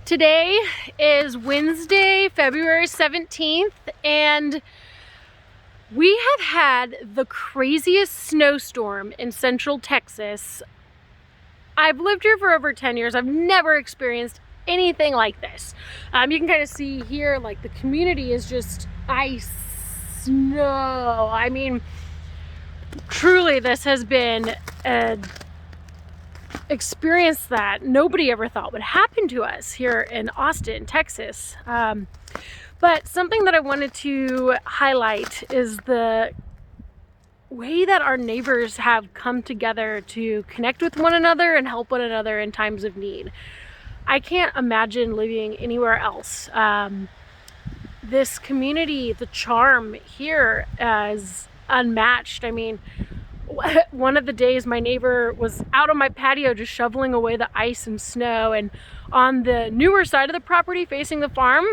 Today is Wednesday, February 17th, and we have had the craziest snowstorm in central Texas. I've lived here for over 10 years. I've never experienced anything like this. You can kind of see here, like, the community is just ice, snow. I mean, truly, this has been a experience that nobody ever thought would happen to us here in Austin, Texas. But something that I wanted to highlight is the way that our neighbors have come together to connect with one another and help one another in times of need. I can't imagine living anywhere else. This community, the charm here is unmatched. I mean, one of the days my neighbor was out on my patio just shoveling away the ice and snow, and on the newer side of the property facing the farm,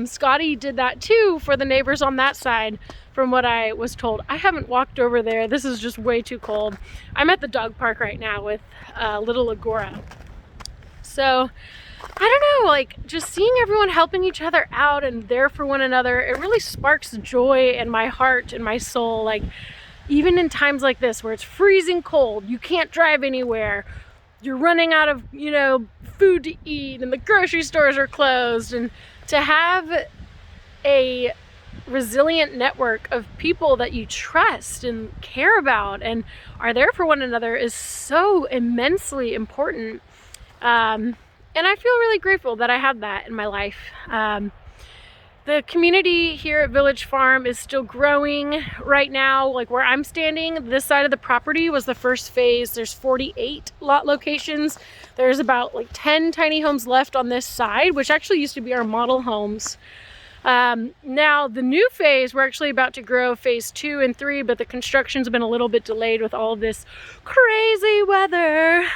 Scotty did that too for the neighbors on that side, from what I was told. I haven't walked over there. This is just way too cold. I'm at the dog park right now with little Agora. So I don't know, like, just seeing everyone helping each other out and there for one another, it really sparks joy in my heart and my soul. Like, even in times like this where it's freezing cold, you can't drive anywhere, you're running out of, food to eat, and the grocery stores are closed, and to have a resilient network of people that you trust and care about and are there for one another is so immensely important. And I feel really grateful that I have that in my life. The community here at Village Farm is still growing right now. Like, where I'm standing, this side of the property was the first phase. There's 48 lot locations. There's about 10 tiny homes left on this side, which actually used to be our model homes. Now the new phase, we're actually about to grow phase 2 and 3, but the construction's been a little bit delayed with all of this crazy weather.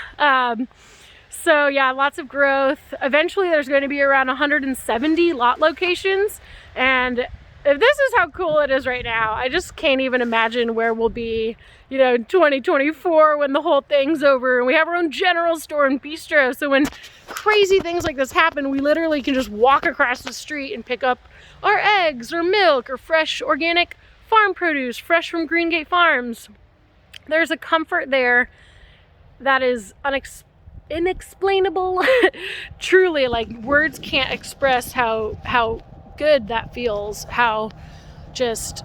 So yeah, lots of growth. Eventually there's going to be around 170 lot locations. And if this is how cool it is right now, I just can't even imagine where we'll be, in 2024 when the whole thing's over and we have our own general store and bistro. So when crazy things like this happen, we literally can just walk across the street and pick up our eggs or milk or fresh organic farm produce, fresh from Greengate Farms. There's a comfort there that is inexplainable. Truly, like, words can't express how good that feels, how just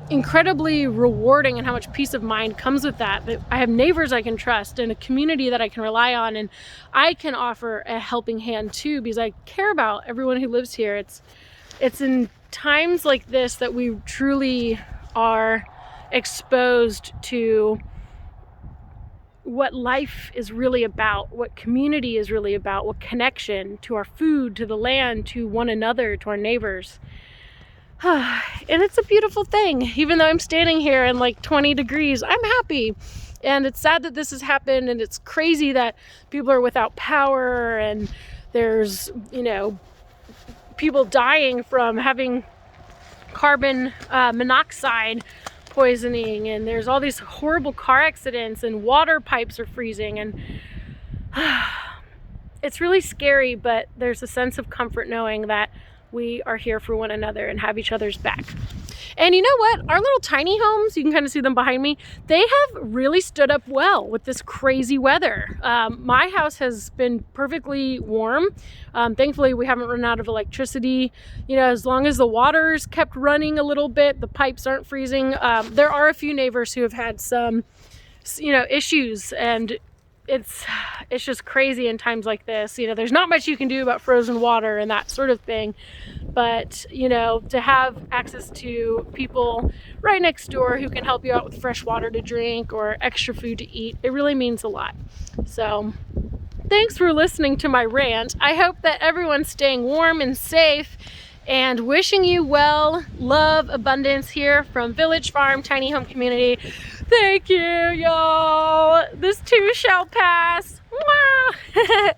incredibly rewarding, and how much peace of mind comes with that. That I have neighbors I can trust and a community that I can rely on, and I can offer a helping hand too, because I care about everyone who lives here. It's in times like this that we truly are exposed to what life is really about, what community is really about, what connection to our food, to the land, to one another, to our neighbors. And it's a beautiful thing. Even though I'm standing here in 20 degrees, I'm happy. And it's sad that this has happened, and it's crazy that people are without power, and there's, people dying from having carbon monoxide poisoning, and there's all these horrible car accidents, and water pipes are freezing, and it's really scary, but there's a sense of comfort knowing that we are here for one another and have each other's back. And you know what? Our little tiny homes, you can kind of see them behind me, they have really stood up well with this crazy weather. My house has been perfectly warm. Thankfully, we haven't run out of electricity. As long as the water's kept running a little bit, the pipes aren't freezing. There are a few neighbors who have had some, issues, and it's just crazy in times like this. There's not much you can do about frozen water and that sort of thing. But, to have access to people right next door who can help you out with fresh water to drink or extra food to eat, it really means a lot. So thanks for listening to my rant. I hope that everyone's staying warm and safe, and wishing you well, love, abundance here from Village Farm Tiny Home Community. Thank you, y'all. This too shall pass. Mwah!